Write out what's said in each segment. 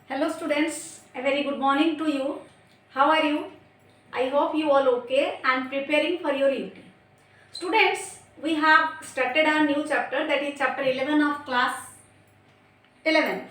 Hello students, a very good morning to you. How are you? I hope you all okay and preparing for your UT. Students, we have started a new chapter, that is chapter 11 of class 11th,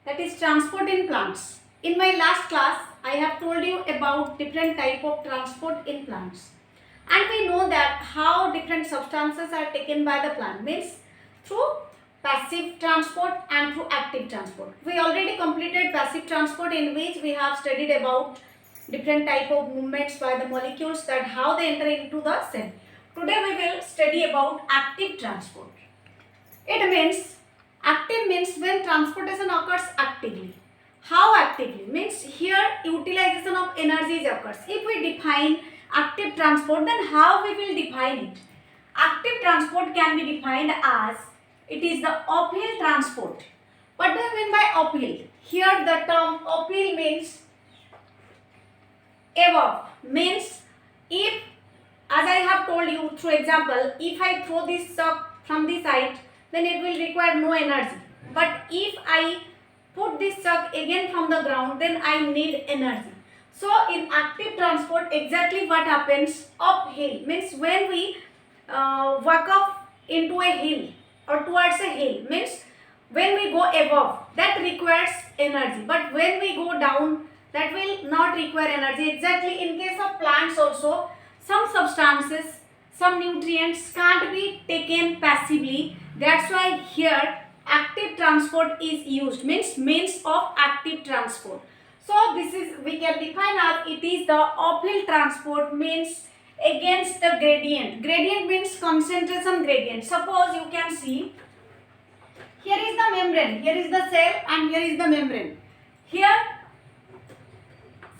that is transport in plants. In my last class, I have told you about different type of transport in plants. And we know that how different substances are taken by the plant, means through passive transport and through active transport. We already completed passive transport, in which we have studied about different type of movements by the molecules, that how they enter into the cell. Today we will study about active transport. It means, active means when transportation occurs actively. How actively? Means here utilization of energies occurs. If we define active transport, then how we will define it? Active transport can be defined as, it is the uphill transport. What do you mean by uphill? Here the term uphill means above. Means if, as I have told you through example, if I throw this chuck from this side, then it will require no energy. But if I put this chuck again from the ground, then I need energy. So in active transport, exactly what happens? Uphill means when we walk up into a hill or towards a hill, means when we go above, that requires energy. But when we go down, that will not require energy. Exactly in case of plants also, some substances, some nutrients can't be taken passively. That's why here active transport is used, means of active transport. So this is, we can define as, it is the uphill transport, means against the gradient. Gradient means concentration gradient. Suppose you can see, here is the membrane, here is the cell and here is the membrane. Here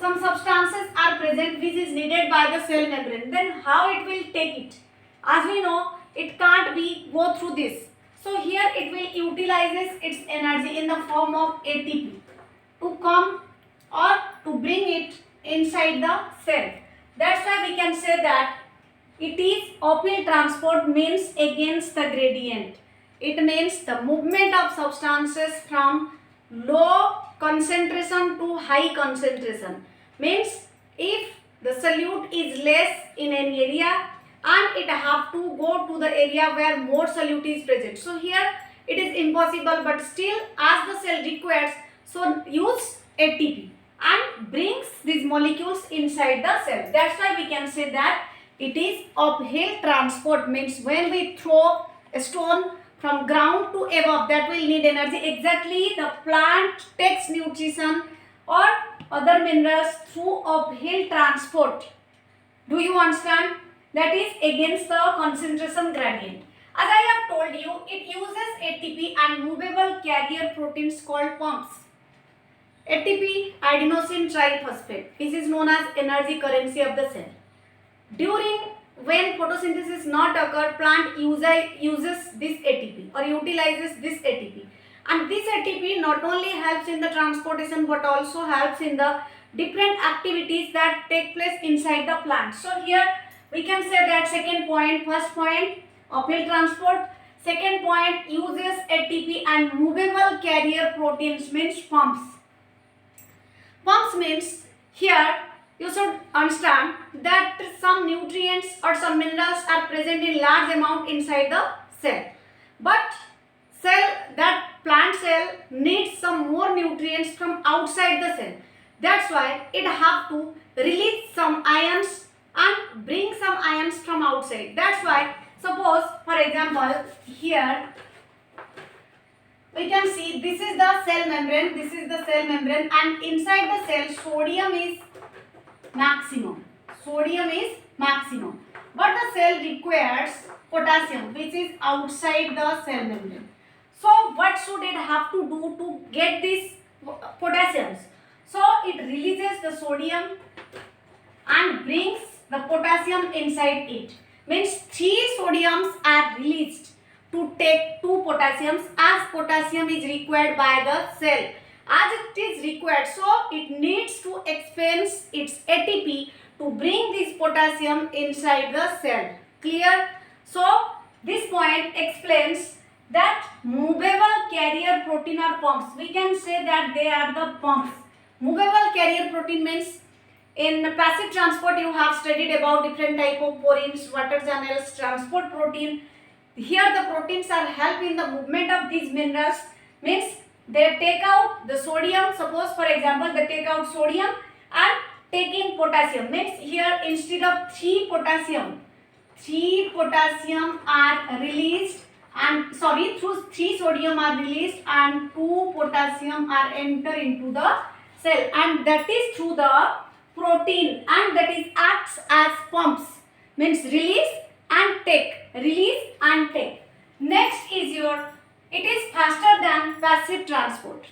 some substances are present which is needed by the cell membrane. Then how it will take it? As we know, it can't be go through this. So here it will utilizes its energy in the form of ATP to come or to bring it inside the cell. That's why we can say that it is uphill transport, means against the gradient. It means the movement of substances from low concentration to high concentration. Means if the solute is less in an area and it have to go to the area where more solute is present. So here it is impossible, but still as the cell requires, so use ATP and brings these molecules inside the cell. That's why we can say that it is uphill transport, means when we throw a stone from ground to above, that will need energy. Exactly the plant takes nutrition or other minerals through uphill transport. Do you understand? That is against the concentration gradient. As I have told you, it uses ATP and movable carrier proteins called pumps. ATP, adenosine triphosphate, which is known as energy currency of the cell. During when photosynthesis not occur, plant uses this ATP or utilizes this ATP. And this ATP not only helps in the transportation but also helps in the different activities that take place inside the plant. So here we can say that second point, first point uphill transport, second point uses ATP and movable carrier proteins, means pumps. Pumps means here you should understand that some nutrients or some minerals are present in large amount inside the cell. But that plant cell needs some more nutrients from outside the cell. That's why it have to release some ions and bring some ions from outside. That's why, suppose for example, here we can see this is the cell membrane, this is the cell membrane, and inside the cell sodium is maximum. Sodium is maximum. But the cell requires potassium, which is outside the cell membrane. So what should it have to do to get these potassiums? So it releases the sodium and brings the potassium inside it. Means 3 sodiums are released to take 2 potassiums, as potassium is required by the cell. As it is required, so it needs to expend its ATP to bring this potassium inside the cell. Clear? So this point explains that movable carrier protein are pumps. We can say that they are the pumps. Movable carrier protein means in passive transport you have studied about different type of porins, water channels, transport protein. Here the proteins are help in the movement of these minerals, means they take out the sodium. Suppose for example they take out sodium and take in potassium, means here instead of 3 potassium are released, and sorry, through 3 sodium are released and 2 potassium are enter into the cell, and that is through the protein, and that is acts as pumps, means release and take, release and take. Next is your, it is faster than passive transport.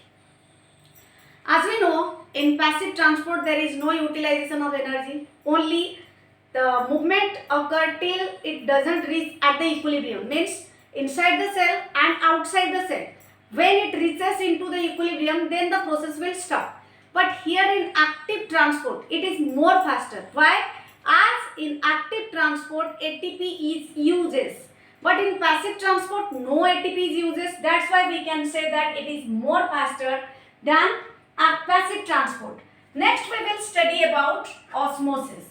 As we know, in passive transport there is no utilization of energy, only the movement occur till it doesn't reach at the equilibrium, means inside the cell and outside the cell. When it reaches into the equilibrium, then the process will stop. But here in active transport, it is more faster. Why? As in active transport, ATP is uses. But in passive transport, no ATP is uses. That's why we can say that it is more faster than passive transport. Next, we will study about osmosis.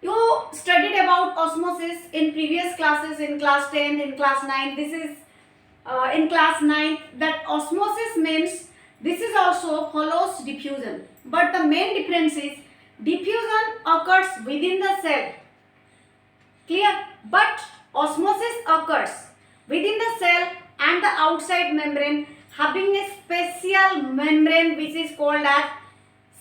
You studied about osmosis in previous classes, in class 10, in class 9. This is in class 9, that osmosis means this is also follows diffusion. But the main difference is diffusion occurs within the cell. Clear? But osmosis occurs within the cell and the outside membrane, having a special membrane which is called as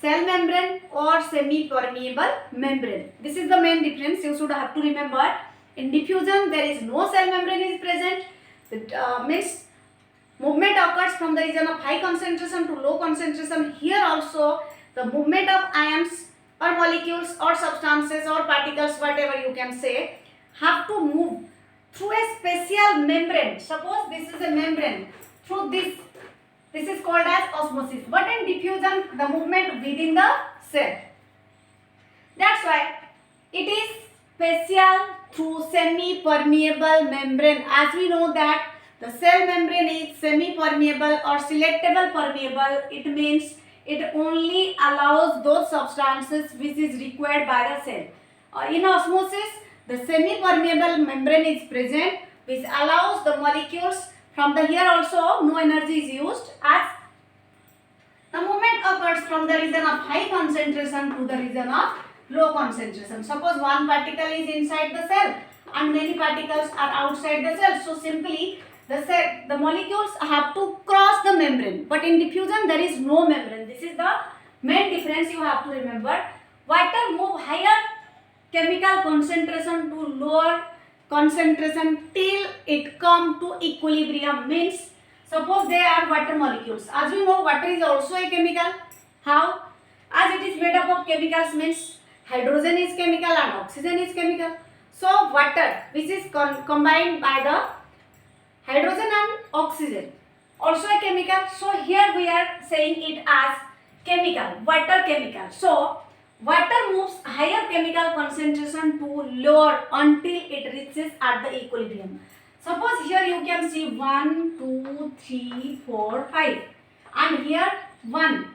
cell membrane or semi-permeable membrane. This is the main difference you should have to remember. In diffusion, there is no cell membrane is present. It means movement occurs from the region of high concentration to low concentration. Here also, the movement of ions or molecules or substances or particles, whatever you can say, have to move through a special membrane. Suppose this is a membrane. Through this is called as osmosis. But in diffusion, the movement within the cell. That's why it is special through semi-permeable membrane. As we know that the cell membrane is semi-permeable or selectable permeable. It means it only allows those substances which is required by the cell. In osmosis, the semi-permeable membrane is present, which allows the molecules. From the here also no energy is used, as the movement occurs from the region of high concentration to the region of low concentration. Suppose one particle is inside the cell and many particles are outside the cell. So simply the molecules have to cross the membrane. But in diffusion there is no membrane. This is the main difference you have to remember. Water move higher chemical concentration to lower concentration till it come to equilibrium, means suppose they are water molecules. As you know, water is also a chemical. How? As it is made up of chemicals, means hydrogen is chemical and oxygen is chemical. So water, which is combined by the hydrogen and oxygen, also a chemical. So here we are saying it as chemical, water chemical. So water moves higher chemical concentration to lower until it reaches at the equilibrium. Suppose here you can see 1, 2, 3, 4, 5 and here 1.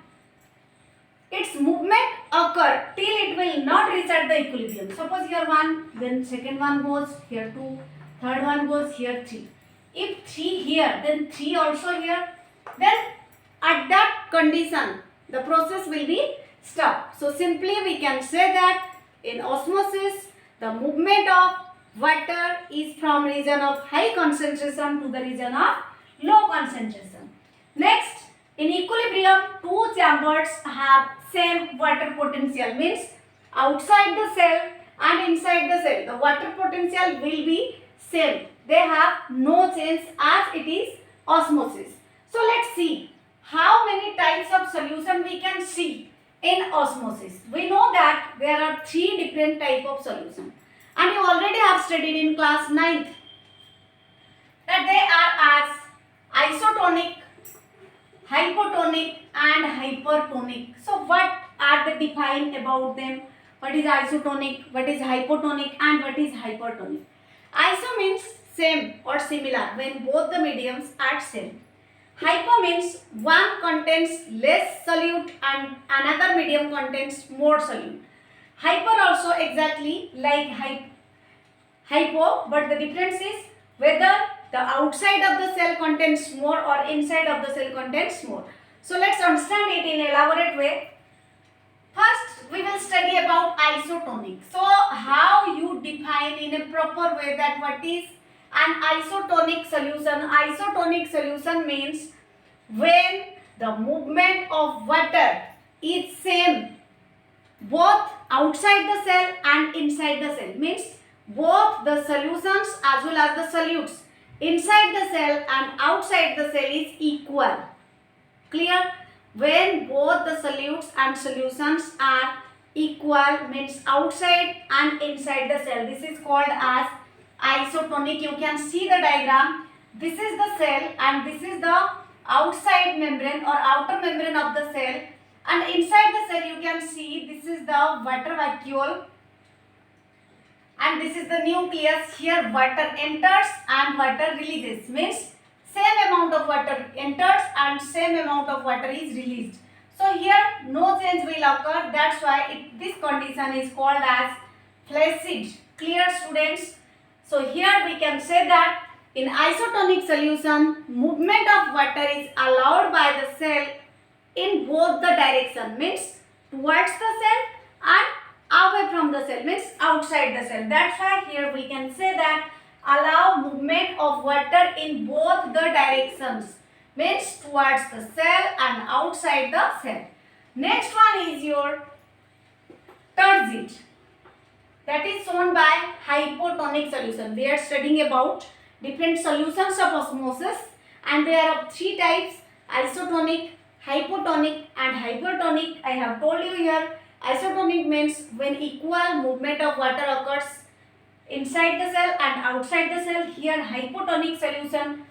Its movement occur till it will not reach at the equilibrium. Suppose here 1, then second one goes, here 2, third one goes, here 3. If 3 here, then 3 also here. Then at that condition, the process will be stopped. So simply we can say that in osmosis, the movement of water is from region of high concentration to the region of low concentration. Next, in equilibrium, two chambers have same water potential, means outside the cell and inside the cell, the water potential will be same. They have no change as it is osmosis. So let's see how many types of solution we can see in osmosis. We know that there are 3 different type of solution, and you already have studied in class 9th that they are as isotonic, hypotonic and hypertonic. So what are the defined about them? What is isotonic, what is hypotonic and what is hypertonic? Iso means same or similar when both the mediums are same. Hypo means one contains less solute and another medium contains more solute. Hyper also exactly like hypo, but the difference is whether the outside of the cell contains more or inside of the cell contains more. So let's understand it in elaborate way. First, we will study about isotonic. So, how you define in a proper way that what is an isotonic solution? Isotonic solution means when the movement of water is same both outside the cell and inside the cell. Means both the solutions as well as the solutes inside the cell and outside the cell is equal. Clear? When both the solutes and solutions are equal means outside and inside the cell. This is called as isotonic. You can see the diagram. This is the cell and this is the outside membrane or outer membrane of the cell, and inside the cell you can see this is the water vacuole and this is the nucleus. Here water enters and water releases, means same amount of water enters and same amount of water is released. So here no change will occur. That's why this condition is called as flaccid. Clear, students? So here we can say that in isotonic solution, movement of water is allowed by the cell in both the direction, means towards the cell and away from the cell, means outside the cell. That's why here we can say that allow movement of water in both the directions, means towards the cell and outside the cell. Next one is your turgid, that is shown by hypotonic solution. We are studying about different solutions of osmosis and there are three types: isotonic, hypotonic and hypertonic. I have told you here isotonic means when equal movement of water occurs inside the cell and outside the cell. Here hypotonic solution,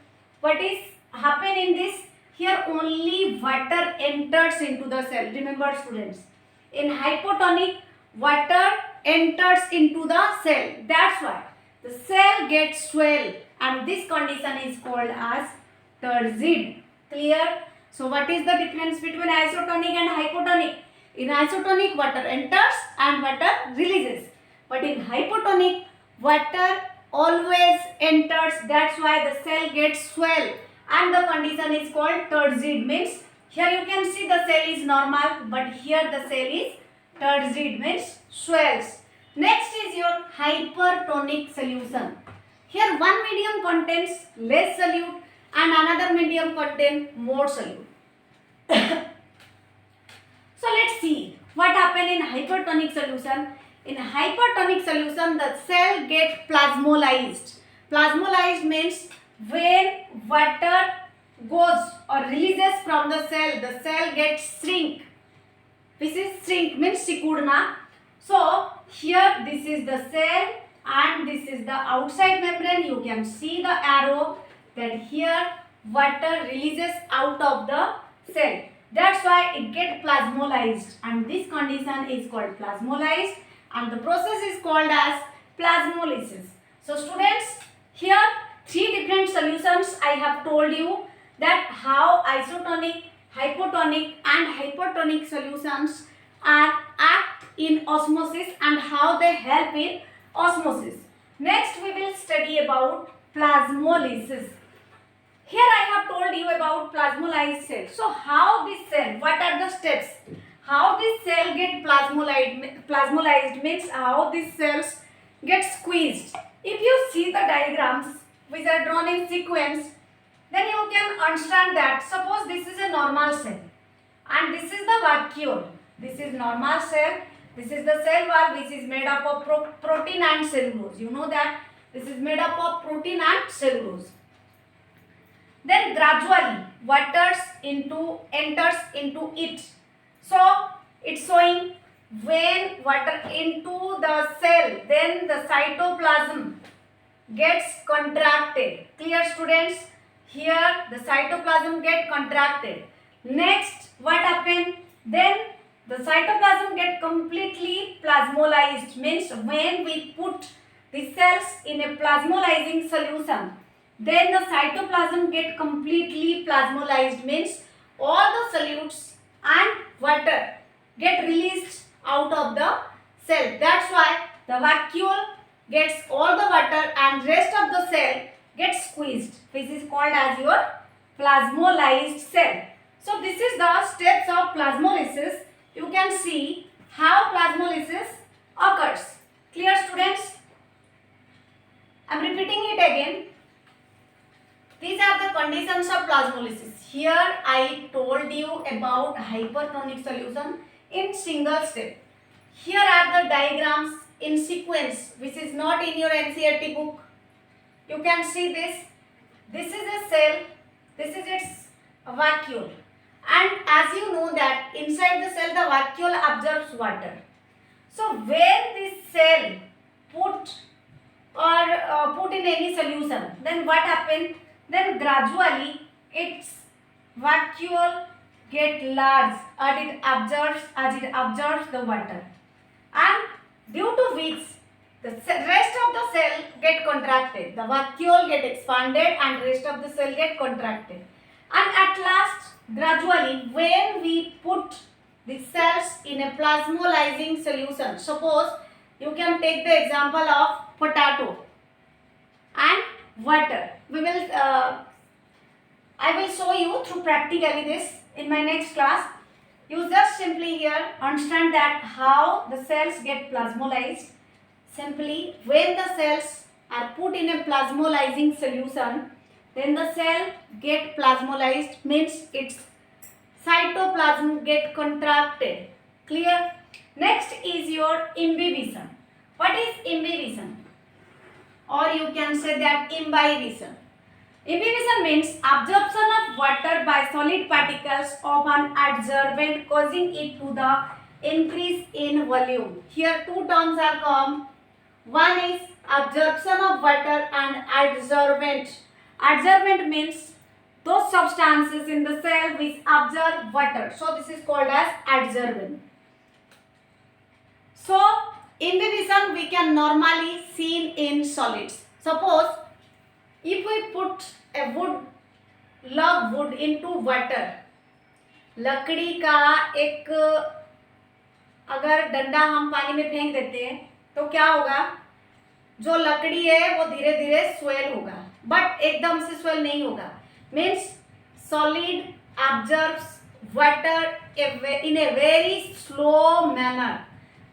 what is happen in this? Here only water enters into the cell. Remember students, in hypotonic water enters into the cell. That's why the cell gets swell and this condition is called as turgid. Clear? So what is the difference between isotonic and hypotonic? In isotonic water enters and water releases, but in hypotonic water always enters. That's why the cell gets swell and the condition is called turgid. Means here you can see the cell is normal but here the cell is turgid, means swells. Next is your hypertonic solution. Here one medium contains less solute and another medium contains more solute. So let's see what happened in hypertonic solution. In hypertonic solution the cell gets plasmolized. Plasmolized means when water goes or releases from the cell gets shrink. This is shrink means sikurna. So here this is the cell and this is the outside membrane. You can see the arrow that here water releases out of the cell. That's why it gets plasmolized and this condition is called plasmolized and the process is called as plasmolysis. So students, here three different solutions I have told you that how isotonic, hypotonic and hypertonic solutions are act in osmosis and how they help in osmosis. Next we will study about plasmolysis. Here I have told you about plasmolized cell. So how this cell, what are the steps? How this cell get plasmolized means how these cells get squeezed. If you see the diagrams which are drawn in sequence, then you can understand that suppose this is a normal cell and this is the vacuole. This is normal cell. This is the cell wall which is made up of protein and cellulose. You know that this is made up of protein and cellulose. Then gradually water enters into it. So it's showing when water into the cell, then the cytoplasm gets contracted. Clear students? Here the cytoplasm get contracted. Next what happened? Then the cytoplasm get completely plasmolized, means when we put the cells in a plasmolysing solution, then the cytoplasm get completely plasmolysed, means all the solutes and water get released out of the cell. That's why the vacuole gets all the water and rest of the cell gets squeezed, which is called as your plasmolysed cell. So this is the steps of plasmolysis. You can see how plasmolysis occurs. Clear, students? I am repeating it again. These are the conditions of plasmolysis. Here I told you about hypertonic solution in single step. Here are the diagrams in sequence, which is not in your NCERT book. You can see this. This is a cell. This is its vacuole. And as you know that inside the cell the vacuole absorbs water. So when this cell put in any solution, then what happens? Then gradually its vacuole get large as it absorbs the water, and due to which the rest of the cell get contracted. The vacuole get expanded and rest of the cell get contracted. And at last, gradually, when we put the cells in a plasmolysing solution, suppose you can take the example of potato and water. I will show you through practically this in my next class. You just simply here understand that how the cells get plasmolysed. Simply, when the cells are put in a plasmolysing solution, then the cell get plasmolysed, means its cytoplasm get contracted. Clear? Next is your imbibition. What is imbibition? Or you can say that imbibition. Imbibition means absorption of water by solid particles of an adsorbent, causing it to the increase in volume. Here two terms are come. One is absorption of water and adsorbent. Adsorbent means those substances in the cell which absorb water. So this is called as adsorbent. So imbibition we can normally see in solids. Suppose if we put a log wood into water, लकड़ी का एक अगर डंडा हम पानी में फेंक देते हैं तो क्या होगा? जो लकड़ी है वो धीरे धीरे स्वेल होगा, बट एकदम से स्वेल नहीं होगा. Means solid absorbs water in a very slow manner.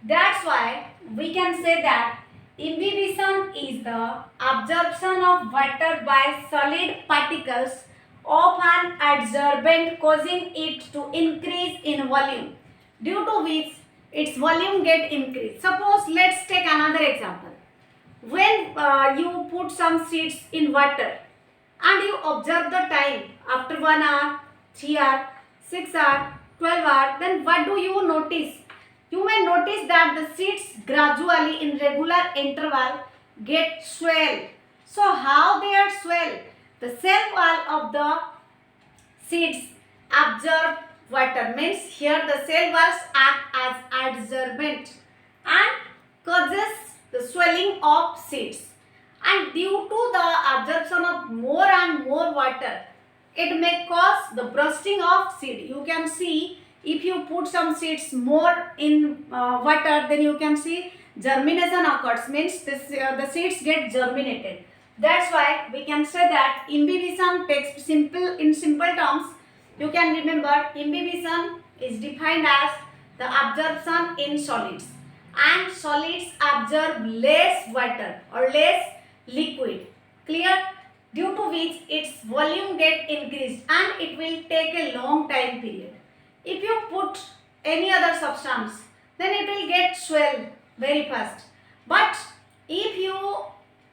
That's why we can say that imbibition is the absorption of water by solid particles of an adsorbent, causing it to increase in volume, due to which its volume get increased. Suppose let's take another example. When you put some seeds in water and you observe the time after 1 hour, 3 hour, 6 hour, 12 hour, then what do you notice? You may notice that the seeds gradually in regular interval get swell. So how they are swell? The cell wall of the seeds absorb water, means here the cell walls act as adsorbent and causes the swelling of seeds. And due to the absorption of more and more water, it may cause the bursting of seed. You can see if you put some seeds more in water, then you can see germination occurs, means the seeds get germinated. That's why we can say that imbibition takes in simple terms. You can remember imbibition is defined as the absorption in solids, and solids absorb less water or less liquid. Clear? Due to which its volume get increased and it will take a long time period. If you put any other substance, then it will get swell very fast. But if you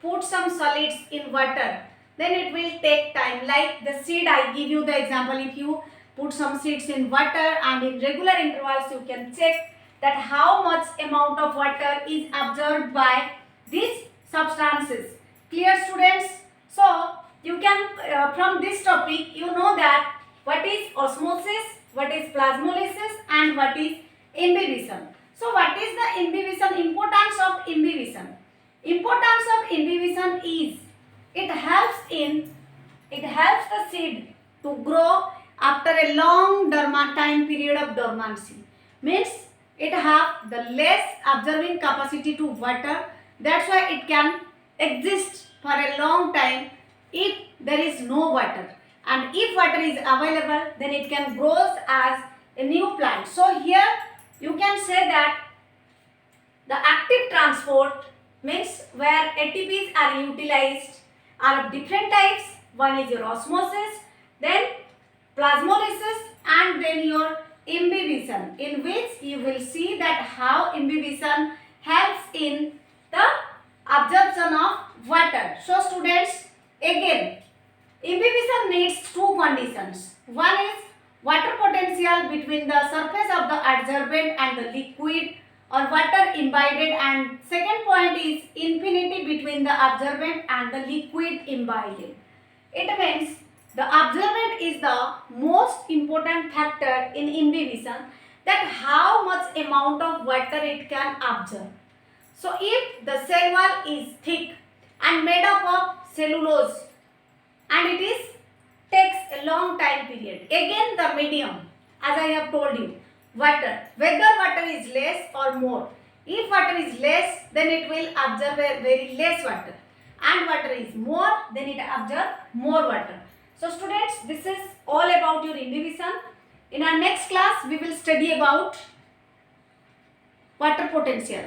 put some solids in water, then it will take time. Like the seed, I give you the example. If you put some seeds in water and in regular intervals, you can check that how much amount of water is absorbed by these substances. Clear, students? So you can from this topic you know that what is osmosis, what is plasmolysis, and what is imbibition. So what is the imbibition? Importance of imbibition. Importance of imbibition is it helps the seed to grow after a long time period of dormancy. Means it have the less absorbing capacity to water. That's why it can exist for a long time if there is no water. And if water is available, then it can grow as a new plant. So here you can say that the active transport means where ATPs are utilized are of different types. One is your osmosis, then plasmolysis, and then your imbibition, in which you will see that how imbibition helps in the absorption of water. So students, again, imbibition needs two conditions. One is water potential between the surface of the adsorbent and the liquid or water imbibed, and second point is infinity between the absorbent and the liquid imbibed. It means the absorbent is the most important factor in imbibition, that how much amount of water it can absorb. So if the cell wall is thick and made up of cellulose and it is takes a long time period, again the medium, as I have told you, water, whether water is less or more. If water is less, then it will absorb very less water, and water is more, then it absorbs more water. So students, this is all about your imbibition. In our next class, we will study about water potential.